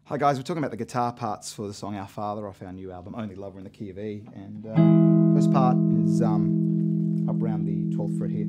Hi guys, we're talking about the guitar parts for the song Our Father off our new album, Only Lover in the Key of E. And first part is up around the 12th fret here.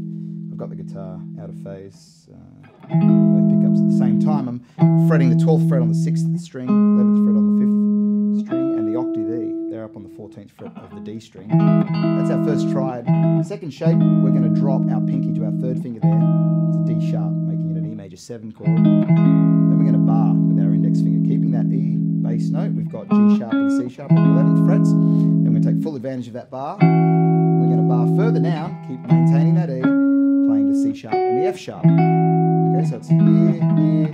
I've got the guitar out of phase, both pickups at the same time. I'm fretting the 12th fret on the 6th string, 11th fret on the 5th string, and the octave E. They're up on the 14th fret of the D string. That's our first triad. Second shape, we're going to drop our pinky to our third finger there. It's a D sharp, making it an E major 7 chord. Then we're going to bar with our index finger, keeping that E bass note. We've got G sharp and C sharp on the 11th frets. Then we're going to take full advantage of that bar. We're going to bar further down, keep maintaining that E, playing the C sharp and the F sharp. Okay, so it's here, here, here.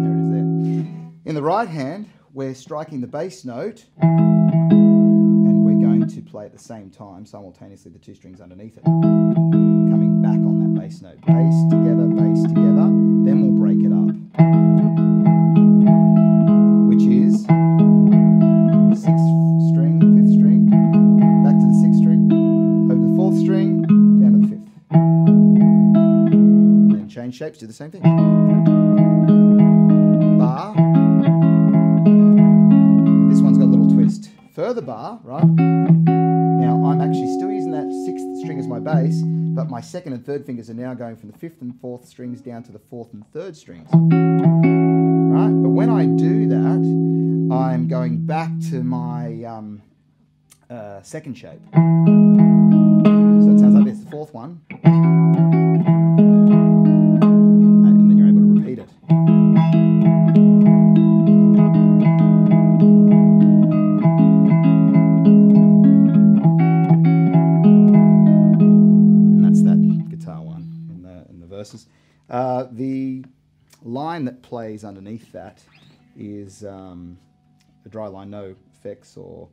There it is there. In the right hand, we're striking the bass note, and we're going to play at the same time, simultaneously, the two strings underneath it. Coming back on that bass note. Bass together, then we'll break it up. Which is 6th string, 5th string, back to the 6th string, over to the 4th string, down to the 5th. And then change shapes, do the same thing. Bar. This one's got a little twist. Further bar, right? Now I'm actually still using that 6th string as my bass, but my 2nd and 3rd fingers are now going from the 5th and 4th strings down to the 4th and 3rd strings. Right? But when I do that, I'm going back to my 2nd shape. So it sounds like this, the 4th one. And then you're able to repeat it. And that's that guitar one in the verses. The line that plays underneath that is a dry line, no effects or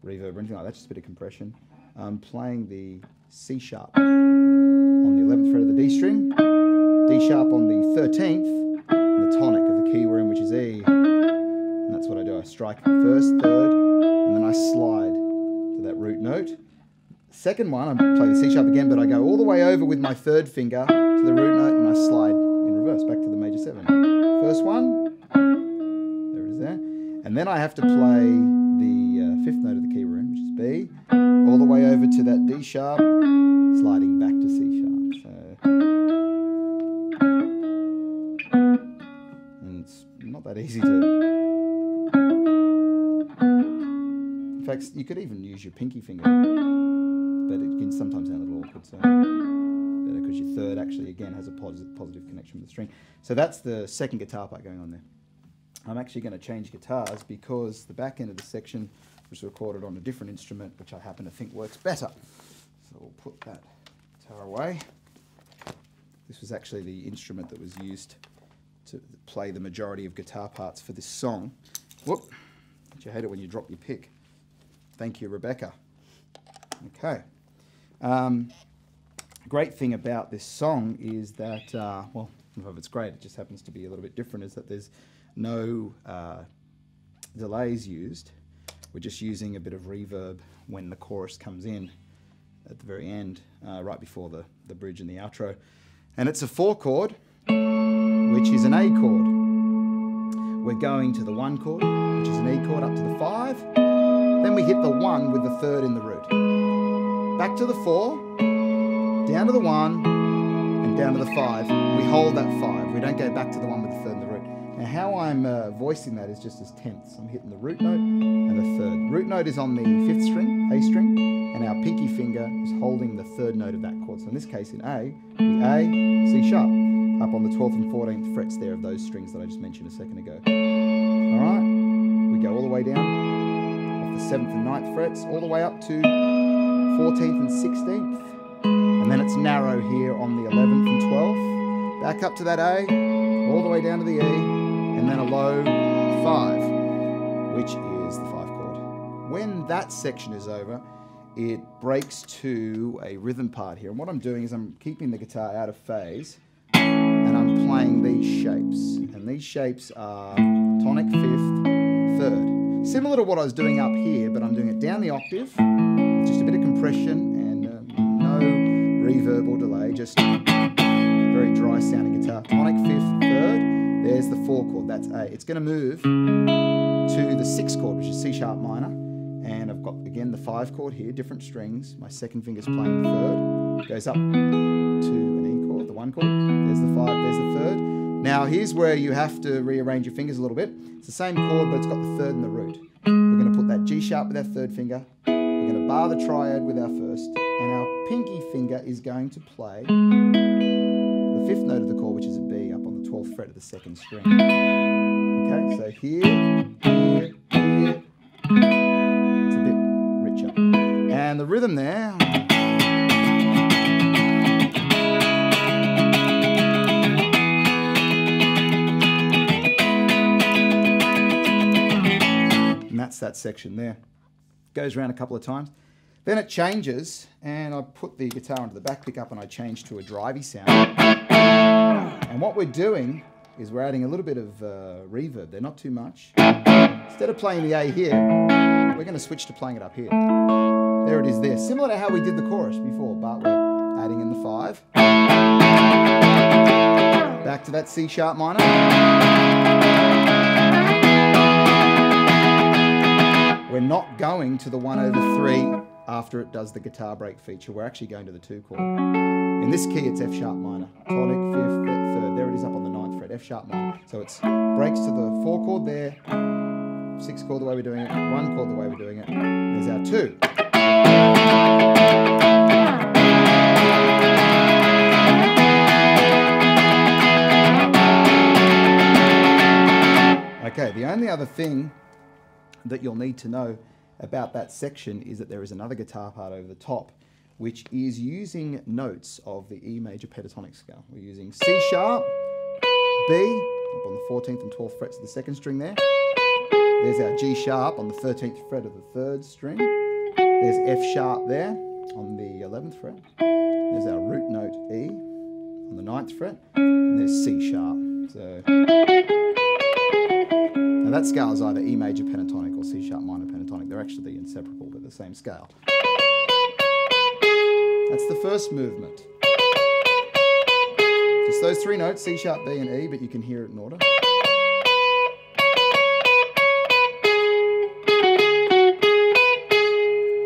reverb or anything like that, just a bit of compression. I'm playing the C sharp on the 11th fret of the D string, D sharp on the 13th, and the tonic of the key we're in, which is E. And that's what I do. I strike 1st, 3rd, and then I slide to that root note. Second one, I play the C sharp again, but I go all the way over with my 3rd finger to the root note, and I slide in reverse back to the major 7. First one, there it is there. And then I have to play the 5th note of the key we're in, which is B, all the way over to that D sharp, sliding back to C sharp. So, and it's not that easy to... In fact, you could even use your pinky finger, but it can sometimes sound a little awkward. So better because your 3rd actually, again, has a positive connection with the string. So that's the 2nd guitar part going on there. I'm actually going to change guitars because the back end of the section was recorded on a different instrument, which I happen to think works better. So we'll put that guitar away. This was actually the instrument that was used to play the majority of guitar parts for this song. Whoop! Don't you hate it when you drop your pick? Thank you, Rebecca. Okay. Great thing about this song is that, well, if it's great, it just happens to be a little bit different, is that there's no delays used. We're just using a bit of reverb when the chorus comes in at the very end, right before the bridge and the outro. And it's a 4 chord, which is an A chord. We're going to the 1 chord, which is an E chord, up to the 5. Then we hit the 1 with the 3rd in the root. Back to the 4, down to the 1, and down to the 5. We hold that 5. We don't go back to the 1 with the 3rd in the root. Now how I'm voicing that is just as tenths. I'm hitting the root note and the 3rd. Root note is on the 5th string, A string, and our pinky finger is holding the 3rd note of that chord. So in this case, in A, the A, C sharp, up on the 12th and 14th frets there of those strings that I just mentioned a second ago. All right, we go all the way down off the 7th and 9th frets, all the way up to 14th and 16th. And then it's narrow here on the 11th and 12th. Back up to that A, all the way down to the E, and then a low 5, which is the 5 chord. When that section is over, it breaks to a rhythm part here. And what I'm doing is I'm keeping the guitar out of phase, and I'm playing these shapes. And these shapes are tonic, 5th, 3rd. Similar to what I was doing up here, but I'm doing it down the octave, just a bit of compression and no reverb or delay, just very dry sounding guitar. Tonic, 5th, 3rd, There's the 4 chord, that's A. It's going to move to the 6 chord, which is C sharp minor. And I've got, again, the 5 chord here, different strings. My second finger's playing the 3rd. Goes up to an E chord, the 1 chord. There's the 5, there's the 3rd. Now, here's where you have to rearrange your fingers a little bit. It's the same chord, but it's got the 3rd and the root. We're going to put that G sharp with our 3rd finger. We're going to bar the triad with our 1st. And our pinky finger is going to play the 5th note of the chord, which is a B, up on the 12th fret of the 2nd string. Okay, so here, here, here. It's a bit richer. And the rhythm there. And that's that section there. Goes around a couple of times. Then it changes, and I put the guitar onto the back pickup and I change to a drivey sound. And what we're doing is we're adding a little bit of reverb there, not too much. Instead of playing the A here, we're going to switch to playing it up here. There it is there. Similar to how we did the chorus before, but we're adding in the 5. Back to that C sharp minor. We're not going to the 1/3 after it does the guitar break feature. We're actually going to the 2 chord. In this key, it's F sharp minor. Tonic, 5th, 3rd. There it is up on the 9th fret, F sharp minor. So it's breaks to the 4 chord there, 6 chord the way we're doing it, 1 chord the way we're doing it. There's our 2. Okay, the only other thing that you'll need to know about that section is that there is another guitar part over the top, which is using notes of the E major pentatonic scale. We're using C sharp, B, up on the 14th and 12th frets of the 2nd string there. There's our G sharp on the 13th fret of the 3rd string. There's F sharp there on the 11th fret. There's our root note E on the 9th fret. And there's C sharp. So now that scale is either E major pentatonic or C sharp minor pentatonic. They're actually inseparable, but the same scale. That's the first movement. Just those 3 notes, C sharp, B and E, but you can hear it in order.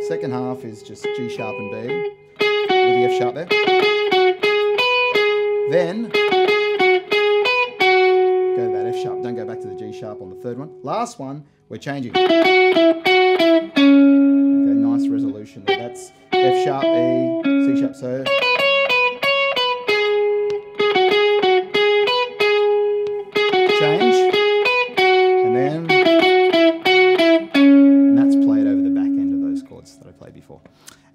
Second half is just G sharp and B with the F sharp there. Then go to that F sharp, don't go back to the G sharp on the 3rd one. Last one, we're changing. Okay, nice resolution there. That's F sharp, E, C sharp, so. Change. And that's played over the back end of those chords that I played before.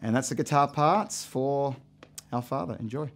And that's the guitar parts for Our Father. Enjoy.